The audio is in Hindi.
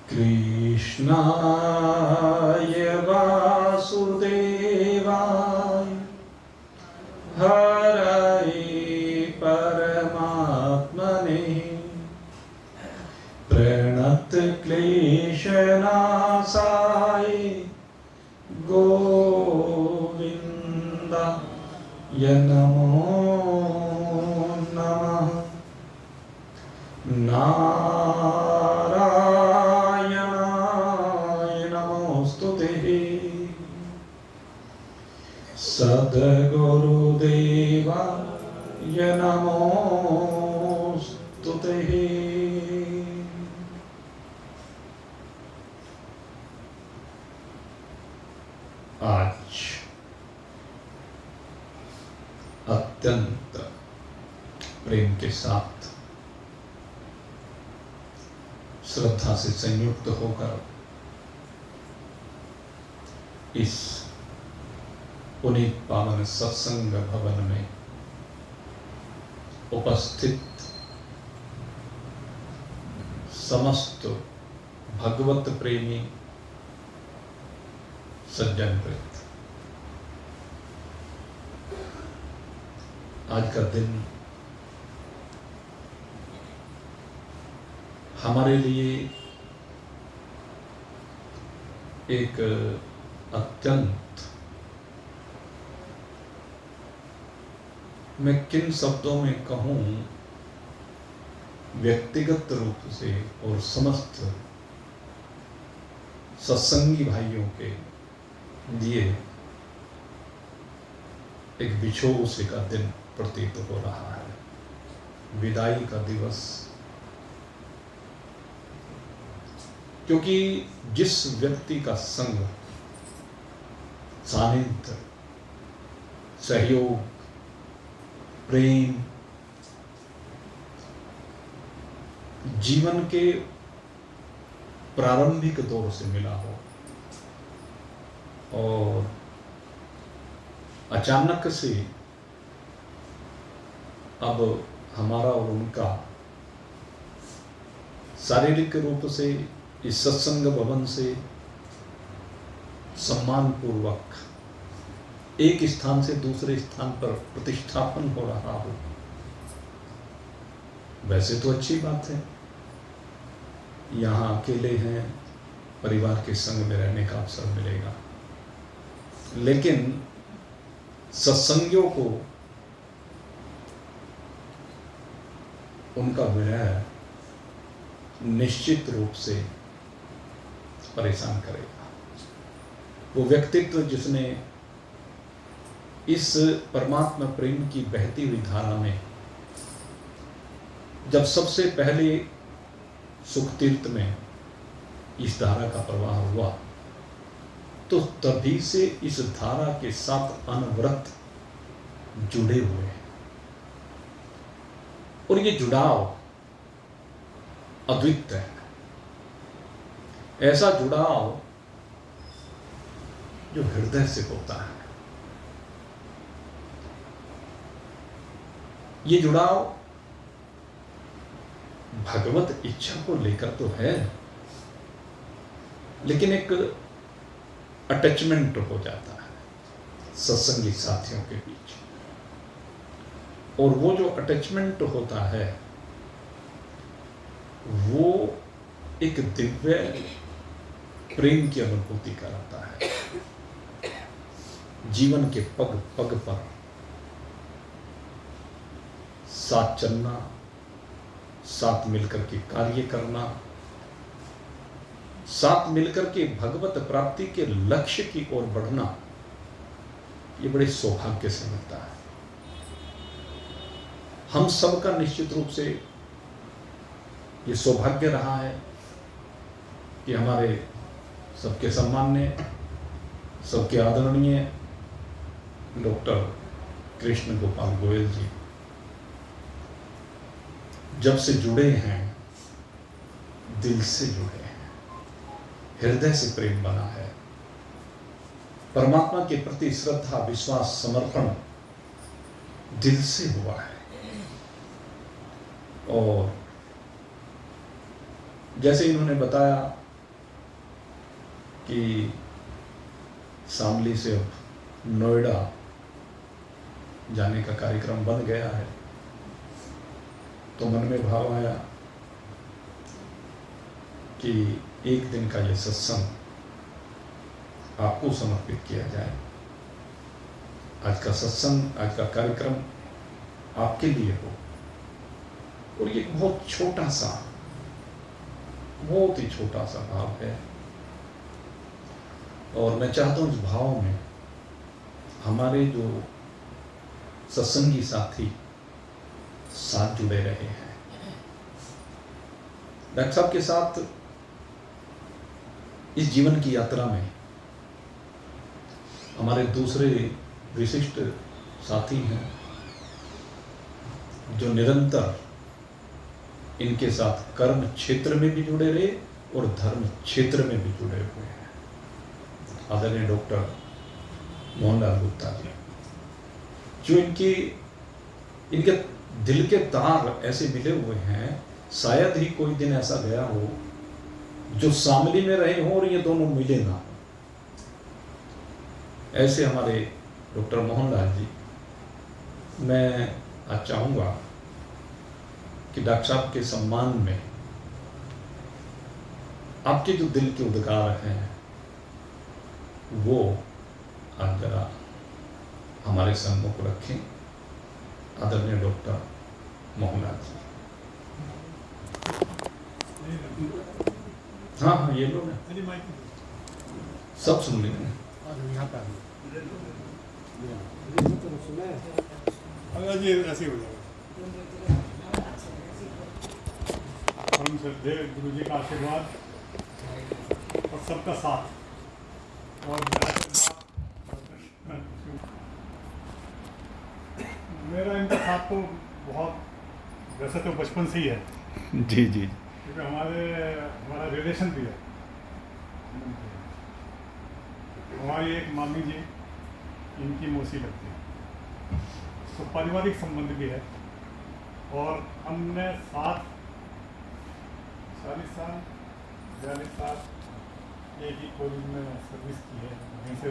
कृष्णाय वासुदेवाय हरये परमात्मने प्रणतक्लेशनाशाय गोविन्दाय नमो नमः। नारायणाय नमोस्तुते। सद्गुरुदेवाय नमोस्तुते। आज अत्यंत प्रेम के साथ श्रद्धा से संयुक्त होकर इस पुनीत पावन सत्संग भवन में उपस्थित समस्त भगवत प्रेमी सज्जन वृत्त, आज का दिन हमारे लिए एक अत्यंत, मैं किन शब्दों में कहूं, व्यक्तिगत रूप से और समस्त सत्संगी भाइयों के लिए एक बिछोह से का दिन प्रतीत हो रहा है। विदाई का दिवस, क्योंकि जिस व्यक्ति का संग, सानिध्य, सहयोग, प्रेम जीवन के प्रारंभिक दौर से मिला हो और अचानक से अब हमारा और उनका शारीरिक रूप से इस सत्संग भवन से सम्मान पूर्वक एक स्थान से दूसरे स्थान पर प्रतिष्ठापन हो रहा हो, वैसे तो अच्छी बात है। यहाँ अकेले हैं, परिवार के संग में रहने का अवसर मिलेगा, लेकिन सत्संगियों को उनका विरह निश्चित रूप से परेशान करेगा। वो व्यक्तित्व जिसने इस परमात्मा प्रेम की बहती हुई धारा में जब सबसे पहले सुख तीर्थ में इस धारा का प्रवाह हुआ, तो तभी से इस धारा के साथ अनवरत जुड़े हुए हैं। और ये जुड़ाव अद्वितीय है, ऐसा जुड़ाव जो हृदय से होता है। ये जुड़ाव भगवत इच्छा को लेकर तो है, लेकिन एक अटैचमेंट हो जाता है सत्संगी साथियों के बीच, और वो जो अटैचमेंट होता है वो एक दिव्य प्रेम की अनुभूति कराता है। जीवन के पग पग पर साथ चलना, साथ मिलकर के कार्य करना, साथ मिलकर के भगवत प्राप्ति के लक्ष्य की ओर बढ़ना, ये बड़े सौभाग्य से मिलता है। हम सबका निश्चित रूप से ये सौभाग्य रहा है कि हमारे सबके सम्माननीय, सबके आदरणीय डॉक्टर कृष्ण गोपाल गोयल जी जब से जुड़े हैं, दिल से जुड़े हैं, हृदय से प्रेम बना है, परमात्मा के प्रति श्रद्धा, विश्वास, समर्पण दिल से हुआ है। और जैसे इन्होंने बताया कि शामली से अब नोएडा जाने का कार्यक्रम बन गया है, तो मन में भाव आया कि एक दिन का ये सत्संग आपको समर्पित किया जाए। आज का सत्संग, आज का कार्यक्रम आपके लिए हो। और ये बहुत ही छोटा सा भाव है, और मैं चाहता हूँ इस भाव में हमारे जो सत्संगी साथी साथ जुड़े रहे हैं। डॉक्टर साहब के साथ इस जीवन की यात्रा में हमारे दूसरे विशिष्ट साथी हैं जो निरंतर इनके साथ कर्म क्षेत्र में भी जुड़े रहे और धर्म क्षेत्र में भी जुड़े हुए हैं। आदरणीय डॉक्टर मोहनलाल गुप्ता जी, जो इनके दिल के तार ऐसे मिले हुए हैं, शायद ही कोई दिन ऐसा गया हो जो शामली में रहे हों और ये दोनों मिले ना हो। ऐसे हमारे डॉक्टर मोहनलाल जी, मैं आज चाहूँगा कि डॉक्टर साहब के सम्मान में आपके जो दिल के उद्गार हैं वो आज जरा हमारे सम्मुख रखें। आदरणीय डॉक्टर मोहनलाल जी। हाँ, ये लो ना, सब सुन लेंगे। जी ऐसे हो जाएगा। हम श्रद्धे गुरु जी का आशीर्वाद और सबका साथ और मेरा इनका साथ तो बहुत, वैसे तो बचपन से ही है जी जी, क्योंकि हमारा रिलेशन भी है। हमारी एक मामी जी, इनकी मौसी लगती है, तो पारिवारिक संबंध भी है। और हमने 40 साल एक ही कॉलेज में सर्विस की है, वहीं से